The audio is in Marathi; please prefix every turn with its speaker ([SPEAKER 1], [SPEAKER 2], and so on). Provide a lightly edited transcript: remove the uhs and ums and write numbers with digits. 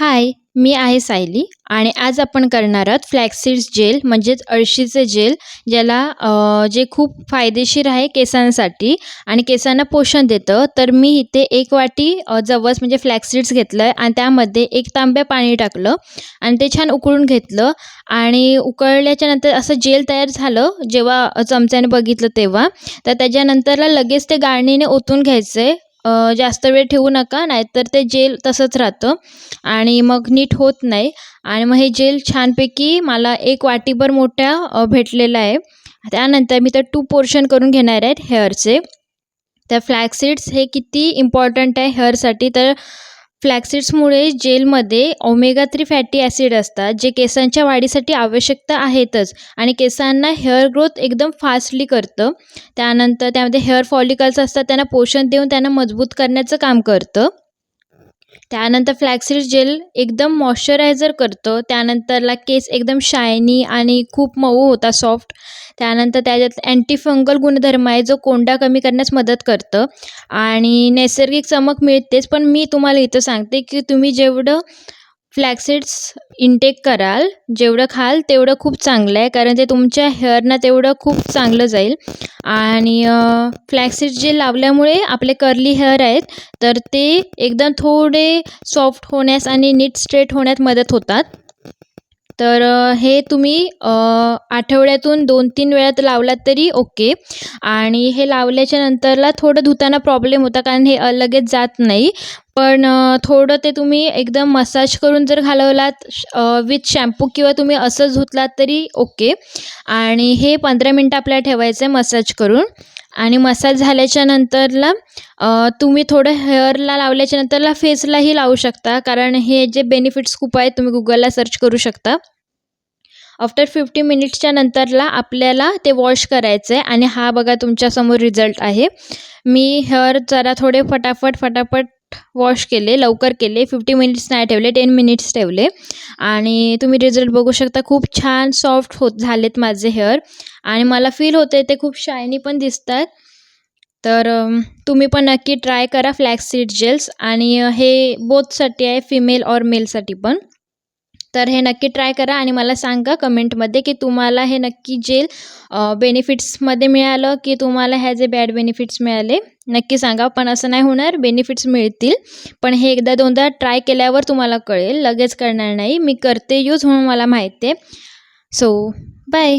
[SPEAKER 1] हाय, मी आहे सायली आणि आज आपण करणार आहोत फ्लॅक्स जेल म्हणजेच अळशीचे जेल ज्याला जे खूप फायदेशीर आहे केसांसाठी आणि केसांना पोषण देतं. तर मी इथे 1 वाटी जवस म्हणजे फ्लॅक्स सीड्स घेतलं आहे आणि त्यामध्ये 1 तांब्या पाणी टाकलं आणि ते छान उकळून घेतलं आणि उकळल्याच्यानंतर असं जेल तयार झालं जेव्हा चमच्याने बघितलं तेव्हा. तर त्याच्यानंतरला लगेच ते गाळणीने ओतून घ्यायचं आहे. जास्त वेळ ठेवू नका, नाहीतर ते जेल तसंच राहतं आणि मग नीट होत नाही. आणि मग हे जेल छानपैकी मला 1 वाटीभर मोठ्या भेटलेलं आहे. त्यानंतर मी तर 2 पोर्शन करून घेणार आहेत हेअरचे. तर फ्लॅक्स सीड्स हे किती इम्पॉर्टंट आहे हेअरसाठी, तर फ्लॅक्स सीड्समुळे जेलमध्ये ओमेगा 3 फॅटी ॲसिड असतात, जे केसांच्या वाढीसाठी आवश्यकता आहेतच आणि केसांना हेअर ग्रोथ एकदम फास्टली करतं. त्यानंतर त्यामध्ये हेअर फॉलिकल्स असतात, त्यांना पोषण देऊन त्यांना मजबूत करण्याचं काम करतं. त्यानंतर फ्लॅक्स जेल एकदम मॉइश्चरायझर करतं. त्यानंतरला केस एकदम शायनी आणि खूप मऊ होतात, सॉफ्ट. त्यानंतर त्याच्यात अँटी फंगल गुणधर्म आहे, जो कोंडा कमी करण्यास मदत करतं आणि नैसर्गिक चमक मिळतेच. पण मी तुम्हाला इथं सांगते, की तुम्ही जेवढं फ्लॅक्स इनटेक कराल, जेवढं खाल तेवढं खूप चांगलं आहे. कारण ते तुमच्या हेअरना तेवढं खूप चांगलं जाईल. आणि फ्लॅक्स जे लावल्यामुळे आपले कर्ली हेअर आहेत, तर ते एकदम थोडे सॉफ्ट होण्यास आणि नीट स्ट्रेट होण्यात मदत होतात. तर हे तुम्ही आठवड्यातून 2-3 वेळा तर लावलात तरी ओके. आणि हे लावल्याच्या नंतरला थोडं धुताना प्रॉब्लेम होता, कारण हे लगेच जात नाही. पण थोडं ते तुम्ही एकदम मसाज करून जर घालवलात विथ शॅम्पू किंवा तुम्ही असंच धुतलात तरी ओके. आणि हे 15 मिनटं आपल्याला ठेवायचं आहे मसाज करून. आणि मसाज झाल्याच्या नंतरला तुम्ही थोडं हेअरला लावल्याच्या नंतरला फेसलाही लावू शकता, कारण हे जे बेनिफिट्स खूप आहेत, तुम्ही Googleला सर्च करू शकता. आफ्टर 50 मिनिट्सच्या नंतरला आपल्याला ते वॉश करायचं आहे आणि हा बघा तुमच्यासमोर रिझल्ट आहे. मी हेअर जरा थोडे फटाफट वॉश केले, लवकर केले. 50 मिनिट्स नाही ठेवले, 10 मिनिट्स ठेवले आणि तुम्ही रिझल्ट बघू शकता. खूप छान सॉफ्ट होत झालेत माझे हेअर आणि मला फील होते ते खूप शायनी पण दिसतात. तर तुम्ही पण नक्की ट्राय करा फ्लॅक्स सीड जेल्स. आणि हे बोथसाठी आहे, फिमेल और मेलसाठी पण. तर हे नक्की ट्राय करा आणि मला सांगा कमेंटमध्ये की तुम्हाला हे नक्की जेल बेनिफिट्समध्ये मिळालं की तुम्हाला ह्याचे बॅड बेनिफिट्स मिळाले. नक्की सांगा. पण असं नाही होणार, बेनिफिट्स मिळतील. पण हे एकदा दोनदा ट्राय केल्यावर तुम्हाला कळेल, लगेच कळणार नाही. मी करते यूज म्हणून मला माहिती आहे. So bye.